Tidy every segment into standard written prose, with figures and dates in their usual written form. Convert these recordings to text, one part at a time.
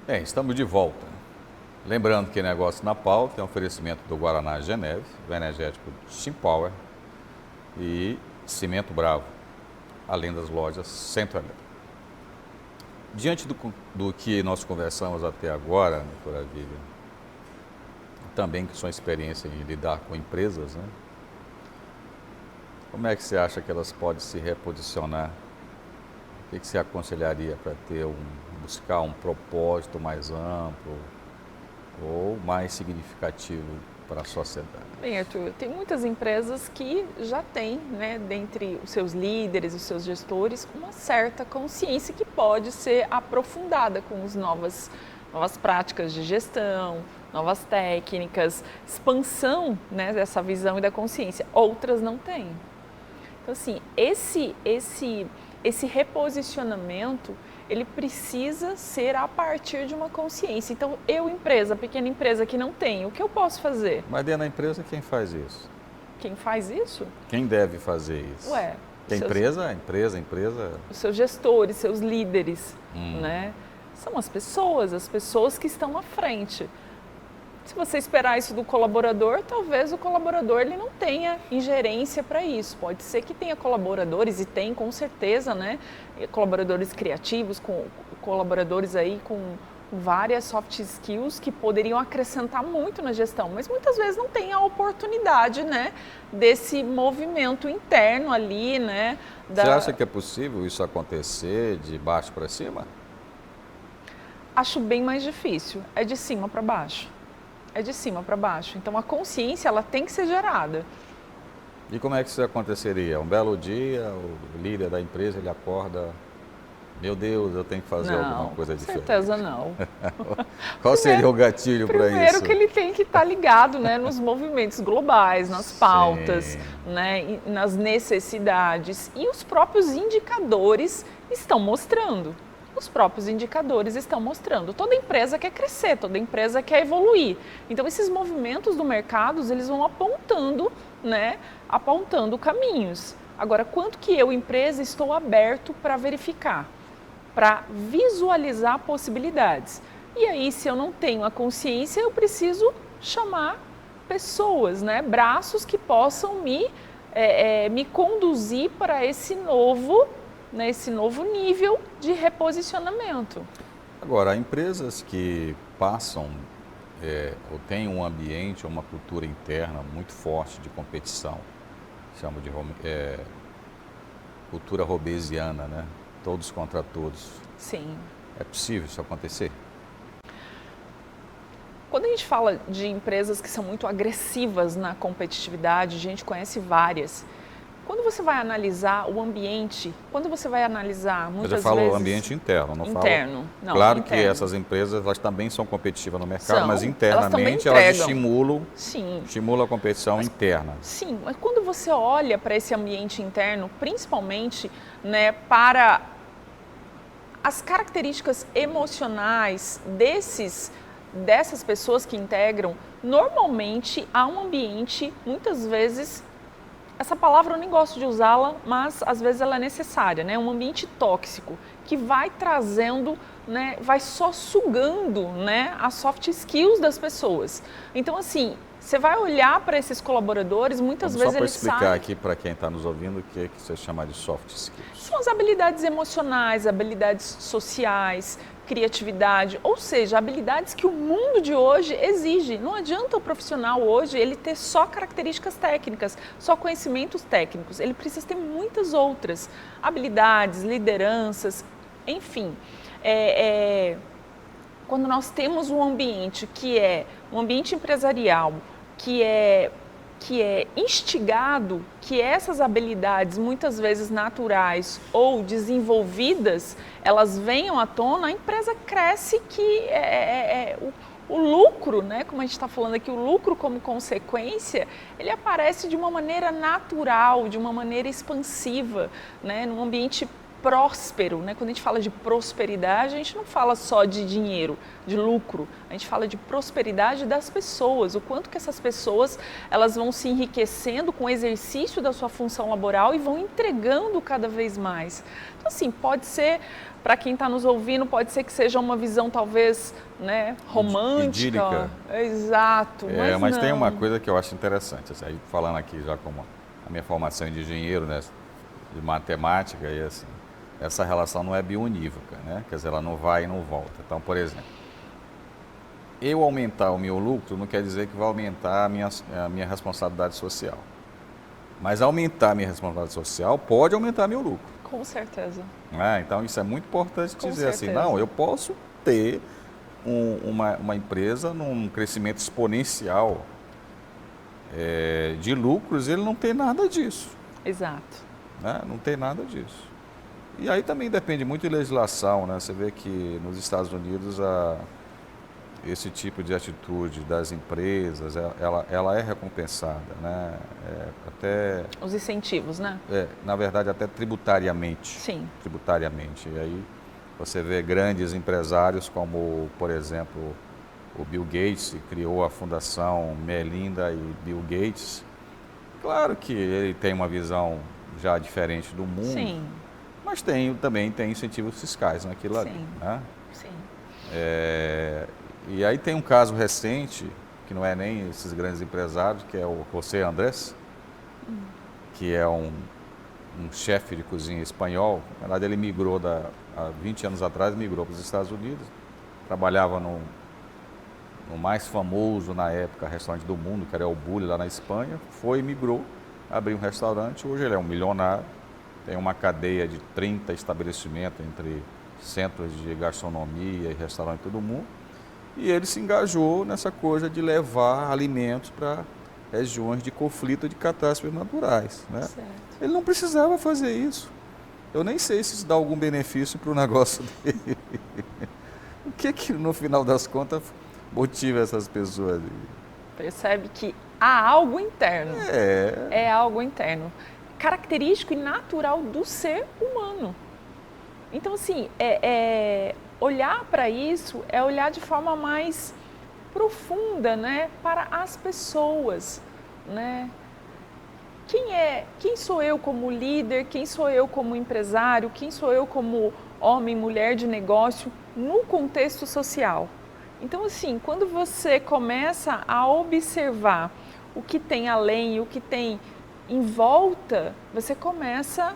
Bem, estamos de volta. Lembrando que Negócio na Pauta é um oferecimento do Guaraná Geneve, o energético Simpower e Cimento Bravo, além das lojas Centro Elétrico. Diante do que nós conversamos até agora, doutora Vivian, também com sua experiência em lidar com empresas, né? Como é que você acha que elas podem se reposicionar? O que você aconselharia para buscar um propósito mais amplo ou mais significativo para a sociedade? Bem, Arthur, tem muitas empresas que já têm, né, dentre os seus líderes, os seus gestores, uma certa consciência que pode ser aprofundada com as novas práticas de gestão, novas técnicas, expansão, né, dessa visão e da consciência. Outras não têm. Então, assim, esse reposicionamento, ele precisa ser a partir de uma consciência. Então, empresa, pequena empresa que não tem, o que eu posso fazer? Mas dentro da empresa, quem faz isso? Quem faz isso? Quem deve fazer isso? Que empresa? Os seus gestores, seus líderes, né? São as pessoas que estão à frente. Se você esperar isso do colaborador, talvez o colaborador ele não tenha ingerência para isso. Pode ser que tenha colaboradores, e tem com certeza, né? Colaboradores criativos, colaboradores aí com várias soft skills que poderiam acrescentar muito na gestão, mas muitas vezes não tem a oportunidade, né, desse movimento interno ali, né? Você acha que é possível isso acontecer de baixo para cima? Acho bem mais difícil, é de cima para baixo. É de cima para baixo. Então, a consciência ela tem que ser gerada. E como é que isso aconteceria? Um belo dia, o líder da empresa, ele acorda, meu Deus, eu tenho que fazer alguma coisa diferente. Com certeza não. Qual seria o gatilho para isso? Primeiro que ele tem que estar ligado, né, nos movimentos globais, nas pautas, né, nas necessidades. E os próprios indicadores estão mostrando. Toda empresa quer crescer, toda empresa quer evoluir. Então, esses movimentos do mercado, eles vão apontando, né, apontando caminhos. Agora, quanto que eu, empresa, estou aberto para verificar, para visualizar possibilidades? E aí, se eu não tenho a consciência, eu preciso chamar pessoas, né, braços que possam me conduzir para esse novo nível de reposicionamento. Agora, empresas que passam ou têm um ambiente ou uma cultura interna muito forte de competição, chama de cultura robesiana, né? Todos contra todos. Sim. É possível isso acontecer? Quando a gente fala de empresas que são muito agressivas na competitividade, a gente conhece várias. Quando você vai analisar o ambiente, muitas vezes... Mas eu falo ambiente interno, não falo... Não, claro interno. que essas empresas elas também são competitivas no mercado, mas elas internamente elas estimulam a competição interna. Sim, mas quando você olha para esse ambiente interno, principalmente, né, para as características emocionais dessas pessoas que integram, normalmente há um ambiente, muitas vezes... Essa palavra eu nem gosto de usá-la, mas às vezes ela é necessária, né? Um ambiente tóxico que vai trazendo, né? Vai só sugando, né? As soft skills das pessoas. Então, assim, você vai olhar para esses colaboradores, muitas vezes eles sabem... Só para explicar aqui para quem está nos ouvindo o que você chama de soft skills. São as habilidades emocionais, habilidades sociais, criatividade, ou seja, habilidades que o mundo de hoje exige. Não adianta o profissional hoje ele ter só características técnicas, só conhecimentos técnicos. Ele precisa ter muitas outras habilidades, lideranças, enfim. Quando nós temos um ambiente que é um ambiente empresarial, que é instigado, que essas habilidades, muitas vezes naturais ou desenvolvidas, elas venham à tona, a empresa cresce, que o lucro, né, como a gente está falando aqui, o lucro como consequência, ele aparece de uma maneira natural, de uma maneira expansiva, né, num ambiente próspero, né? Quando a gente fala de prosperidade, a gente não fala só de dinheiro, de lucro, a gente fala de prosperidade das pessoas, o quanto que essas pessoas elas vão se enriquecendo com o exercício da sua função laboral e vão entregando cada vez mais. Então, assim, pode ser, para quem está nos ouvindo, pode ser que seja uma visão talvez, né, romântica. Idílica. Exato, Mas não. tem uma coisa que eu acho interessante, assim, aí falando aqui já como a minha formação de engenheiro, né, de matemática e assim, essa relação não é bionívoca, né? Quer dizer, ela não vai e não volta. Então, por exemplo, eu aumentar o meu lucro não quer dizer que vai aumentar a minha responsabilidade social. Mas aumentar a minha responsabilidade social pode aumentar meu lucro. Com certeza. Então, isso é muito importante Com dizer certeza. assim, não, eu posso ter uma empresa num crescimento exponencial de lucros, ele não tem nada disso. Exato. Né? Não tem nada disso. E aí também depende muito de legislação, né? Você vê que nos Estados Unidos esse tipo de atitude das empresas, ela é recompensada, né? Os incentivos, né? Na verdade, até tributariamente. Sim. Tributariamente. E aí você vê grandes empresários como, por exemplo, o Bill Gates, que criou a Fundação Melinda e Bill Gates. Claro que ele tem uma visão já diferente do mundo. Sim. Mas também tem incentivos fiscais naquilo ali. Né? Sim. E aí tem um caso recente, que não é nem esses grandes empresários, que é o José Andrés, que é um chefe de cozinha espanhol. Na verdade, ele migrou, há 20 anos atrás, migrou para os Estados Unidos. Trabalhava no mais famoso, na época, restaurante do mundo, que era o Bulli, lá na Espanha. Migrou, abriu um restaurante. Hoje ele é um milionário. Tem uma cadeia de 30 estabelecimentos entre centros de gastronomia e restaurante todo mundo. E ele se engajou nessa coisa de levar alimentos para regiões de conflito de catástrofes naturais. Né? Certo. Ele não precisava fazer isso. Eu nem sei se isso dá algum benefício para o negócio dele. O que no final das contas motiva essas pessoas? Percebe que há algo interno. É algo interno. Característico e natural do ser humano. Então, assim, olhar para isso é olhar de forma mais profunda, né, para as pessoas, né? Quem sou eu como líder, quem sou eu como empresário, quem sou eu como homem, mulher de negócio no contexto social. Então, assim, quando você começa a observar o que tem além, o que tem em volta, você começa,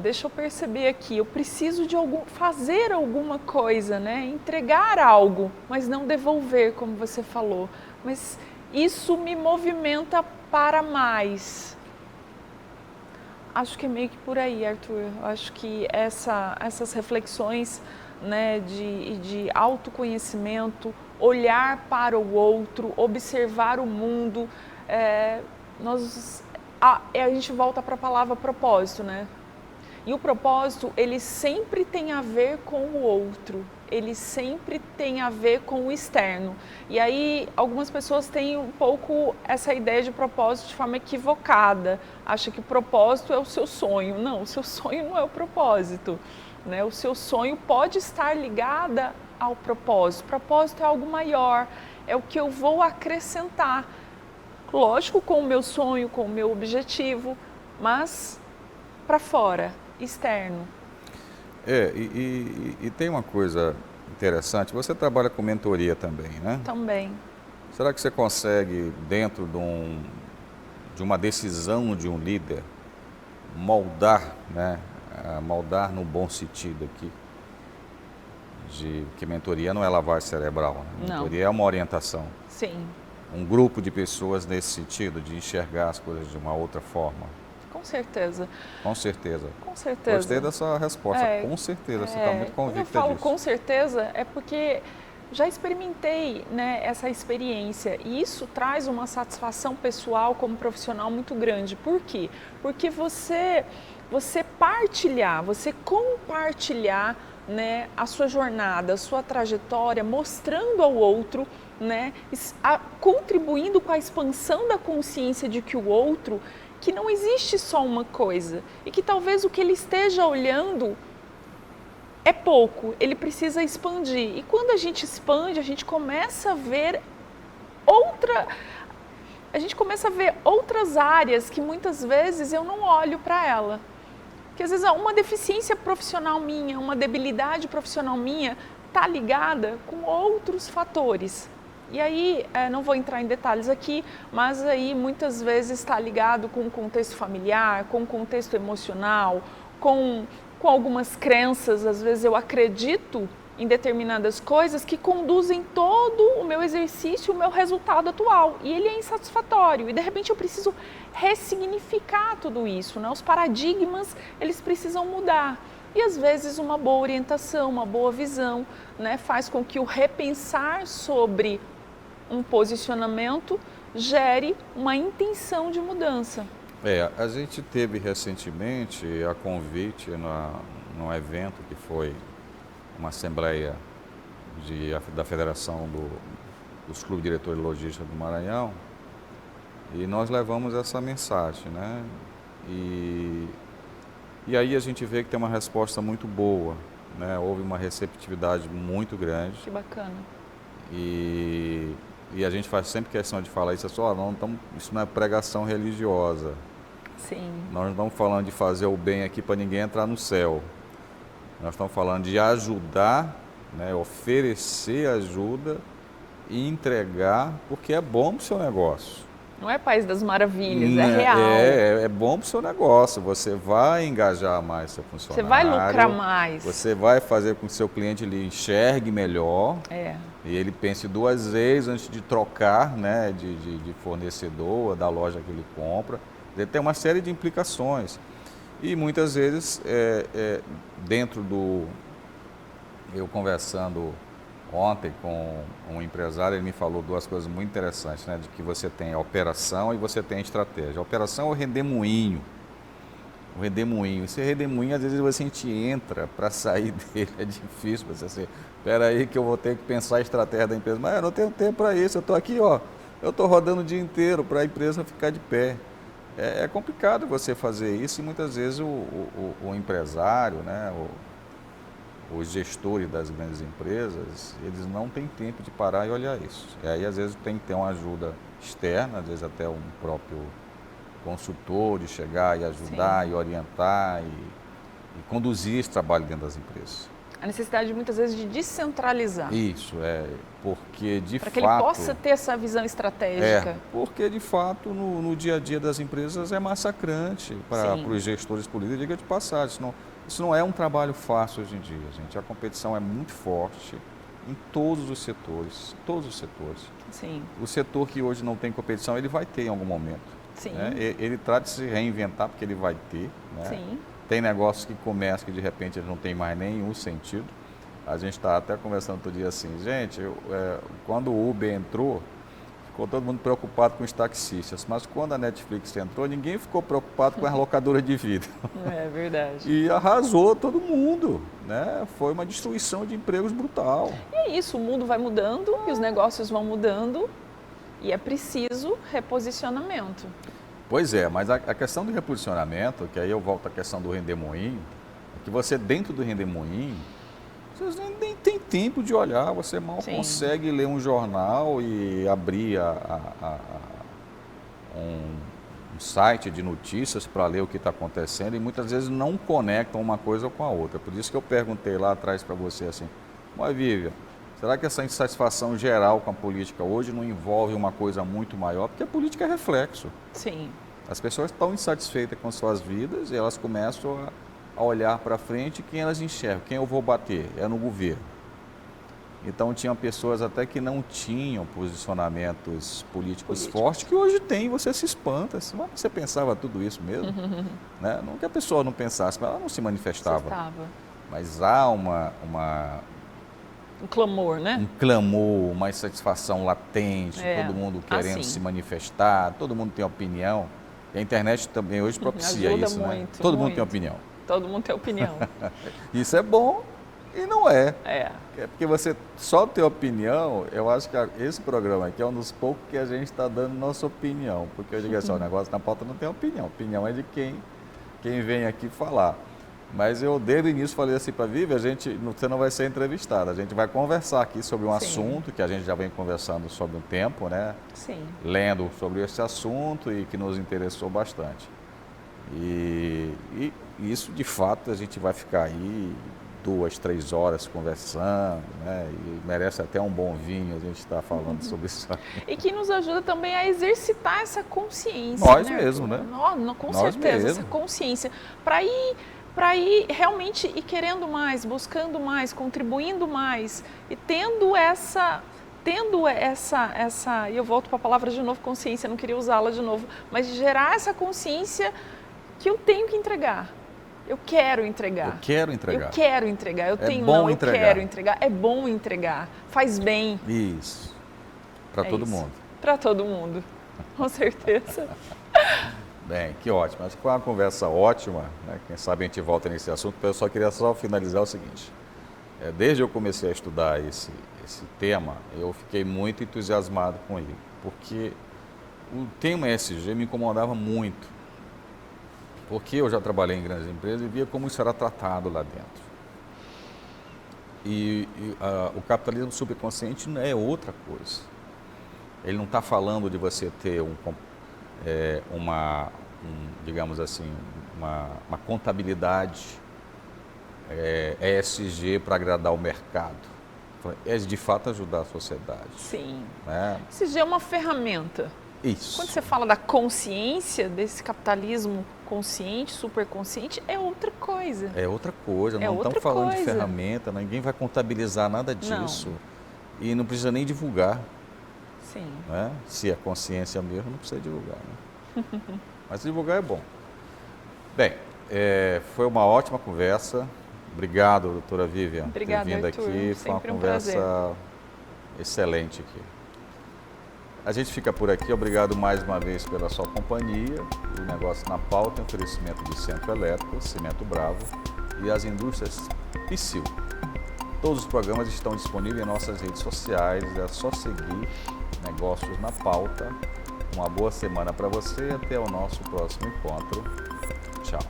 deixa eu perceber aqui, eu preciso de fazer alguma coisa, né? Entregar algo, mas não devolver, como você falou. Mas isso me movimenta para mais. Acho que é meio que por aí, Arthur. Acho que essas reflexões, né, de autoconhecimento, olhar para o outro, observar o mundo, a gente volta para a palavra propósito, né? E o propósito, ele sempre tem a ver com o outro, ele sempre tem a ver com o externo. E aí, algumas pessoas têm um pouco essa ideia de propósito de forma equivocada, acha que o propósito é o seu sonho. Não, o seu sonho não é o propósito, né? O seu sonho pode estar ligado ao propósito. O propósito é algo maior, é o que eu vou acrescentar. Lógico, com o meu sonho, com o meu objetivo, mas para fora, externo. E tem uma coisa interessante, você trabalha com mentoria também, né? Também. Será que você consegue, dentro de uma decisão de um líder, moldar, né? Moldar no bom sentido aqui, que mentoria não é lavagem cerebral, né? Não. Mentoria é uma orientação. Sim. Um grupo de pessoas nesse sentido, de enxergar as coisas de uma outra forma. Com certeza. Com certeza. Com certeza. Gostei da sua resposta, com certeza, você está muito convicta disso. Quando eu falo disso. com certeza, é porque já experimentei, né, essa experiência e isso traz uma satisfação pessoal como profissional muito grande. Por quê? Porque você partilhar, você compartilhar, né, a sua jornada, a sua trajetória, mostrando ao outro, né, contribuindo com a expansão da consciência de que o outro que não existe só uma coisa e que talvez o que ele esteja olhando é pouco, ele precisa expandir. E quando a gente expande, a gente começa a ver outras áreas que muitas vezes eu não olho para ela. Que às vezes uma deficiência profissional minha, uma debilidade profissional minha está ligada com outros fatores. E aí, não vou entrar em detalhes aqui, mas aí muitas vezes está ligado com o contexto familiar, com o contexto emocional, com algumas crenças. Às vezes eu acredito em determinadas coisas que conduzem todo o meu exercício, o meu resultado atual. E ele é insatisfatório. E de repente eu preciso ressignificar tudo isso, né? Os paradigmas, eles precisam mudar. E às vezes uma boa orientação, uma boa visão, né, faz com que o repensar sobre um posicionamento gere uma intenção de mudança. A gente teve recentemente a convite num evento que foi uma assembleia da Federação dos Clubes Diretores de Logística do Maranhão, e nós levamos essa mensagem, né? E aí a gente vê que tem uma resposta muito boa, né? Houve uma receptividade muito grande. Que bacana. E a gente faz sempre questão de falar isso, isso não é pregação religiosa. Sim. Nós não estamos falando de fazer o bem aqui para ninguém entrar no céu. Nós estamos falando de ajudar, né, oferecer ajuda e entregar, porque é bom para o seu negócio. Não é País das Maravilhas, é real. É bom para o seu negócio, você vai engajar mais seu funcionário. Você vai lucrar mais. Você vai fazer com que seu cliente lhe enxergue melhor. E ele pense duas vezes antes de trocar, né, de fornecedor, da loja que ele compra. Ele tem uma série de implicações. E muitas vezes, eu conversando ontem com um empresário, ele me falou duas coisas muito interessantes, né? De que você tem a operação e você tem a estratégia. A operação é o redemoinho. O redemoinho. Esse redemoinho, às vezes a gente entra, para sair dele é difícil. Você assim, espera aí que eu vou ter que pensar a estratégia da empresa. Mas eu não tenho tempo para isso, eu estou aqui, eu estou rodando o dia inteiro para a empresa ficar de pé. É complicado você fazer isso e muitas vezes o empresário, né, os gestores das grandes empresas, eles não têm tempo de parar e olhar isso. E aí, às vezes, tem que ter uma ajuda externa, às vezes até um próprio consultor de chegar e ajudar, sim, e orientar e conduzir esse trabalho dentro das empresas. A necessidade, muitas vezes, de descentralizar. Isso, porque de fato... Para que ele possa ter essa visão estratégica. Porque de fato, no dia a dia das empresas é massacrante para os gestores políticos, diga de passagem. Isso não é um trabalho fácil hoje em dia, gente. A competição é muito forte em todos os setores, Sim. O setor que hoje não tem competição, ele vai ter em algum momento. Sim. Né? Ele trata de se reinventar, porque ele vai ter. Né? Sim. Tem negócios que começam que de repente eles não tem mais nenhum sentido. A gente está até conversando outro dia assim, gente, quando o Uber entrou, ficou todo mundo preocupado com os taxistas, mas quando a Netflix entrou, ninguém ficou preocupado com as locadoras de vídeo. É verdade. E arrasou todo mundo, né? Foi uma destruição de empregos brutal. E é isso, o mundo vai mudando e os negócios vão mudando e é preciso reposicionamento. Pois é, mas a questão do reposicionamento, que aí eu volto à questão do redemoinho, é que você dentro do redemoinho, você nem tem tempo de olhar, você mal consegue ler um jornal e abrir um site de notícias para ler o que está acontecendo e muitas vezes não conectam uma coisa com a outra. Por isso que eu perguntei lá atrás para você assim, mas Vivian, será que essa insatisfação geral com a política hoje não envolve uma coisa muito maior? Porque a política é reflexo. Sim. As pessoas estão insatisfeitas com suas vidas e elas começam a olhar para frente quem elas enxergam, quem eu vou bater, é no governo. Então tinham pessoas até que não tinham posicionamentos políticos fortes, que hoje tem, você se espanta. Mas você pensava tudo isso mesmo? Né? Não que a pessoa não pensasse, mas ela não se manifestava. Mas há um clamor, né? Um clamor, uma insatisfação latente, todo mundo querendo se manifestar, todo mundo tem opinião. E a internet também hoje propicia ajuda isso, muito, né? Todo mundo tem opinião. Todo mundo tem opinião. Isso é bom, E não é. É. É porque você só ter opinião, eu acho que esse programa aqui é um dos poucos que a gente está dando nossa opinião. Porque eu digo assim, o negócio na pauta não tem opinião. Opinião é de quem vem aqui falar. Mas eu, desde o início, falei assim para a Vivi, você não vai ser entrevistada, a gente vai conversar aqui sobre um assunto que a gente já vem conversando sobre um tempo, né? Sim. Lendo sobre esse assunto e que nos interessou bastante. E isso, de fato, a gente vai ficar aí 2, 3 horas conversando, né? E merece até um bom vinho a gente estar falando sobre isso. E que nos ajuda também a exercitar essa consciência. Nós né? mesmos, né? Com Nós certeza, mesmo. essa consciência. Para ir realmente ir querendo mais, buscando mais, contribuindo mais e tendo essa, e eu volto para a palavra de novo, consciência, não queria usá-la de novo, mas gerar essa consciência que eu tenho que entregar. Eu quero entregar. Eu quero entregar. Eu quero entregar. Eu tenho bom não, eu entregar. quero entregar. É bom entregar. Faz bem. Isso. Para todo mundo. Para todo mundo. Com certeza. Bem, que ótimo. Acho que foi uma conversa ótima, né? Quem sabe a gente volta nesse assunto. Eu só queria finalizar o seguinte. Desde eu comecei a estudar esse tema, eu fiquei muito entusiasmado com ele. Porque o tema ESG me incomodava muito. Porque eu já trabalhei em grandes empresas e via como isso era tratado lá dentro. O capitalismo superconsciente não é outra coisa. Ele não está falando de você ter digamos assim, uma contabilidade ESG para agradar o mercado. É de fato ajudar a sociedade. Sim. Né? ESG é uma ferramenta. Isso. Quando você fala da consciência, desse capitalismo consciente, superconsciente, é outra coisa. É outra coisa, não estamos falando de ferramenta, ninguém vai contabilizar nada disso. Não. E não precisa nem divulgar. Sim. Né? Se é consciência mesmo, não precisa divulgar. Né? Mas divulgar é bom. Bem, foi uma ótima conversa. Obrigado, doutora Vivian, por ter vindo Arthur. aqui. Foi uma conversa excelente aqui. A gente fica por aqui. Obrigado mais uma vez pela sua companhia. O Negócio na Pauta, oferecimento de Centro Elétrico, Cimento Bravo e as indústrias Psyll. Todos os programas estão disponíveis em nossas redes sociais. É só seguir Negócios na Pauta. Uma boa semana para você e até o nosso próximo encontro. Tchau.